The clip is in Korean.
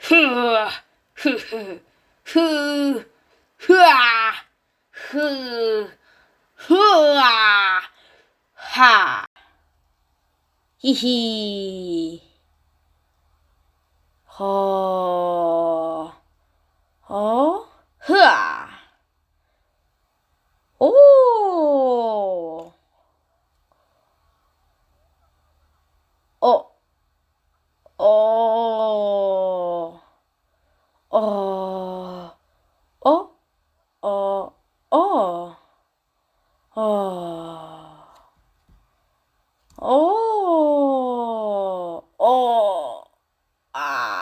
흐, 흐흐, 흐, 흐아, 흐, 흐아, 하, 히히, 허, 흐아, 오, 어, 어, 어, 어, 어, 어, 어, 어, 어, 아.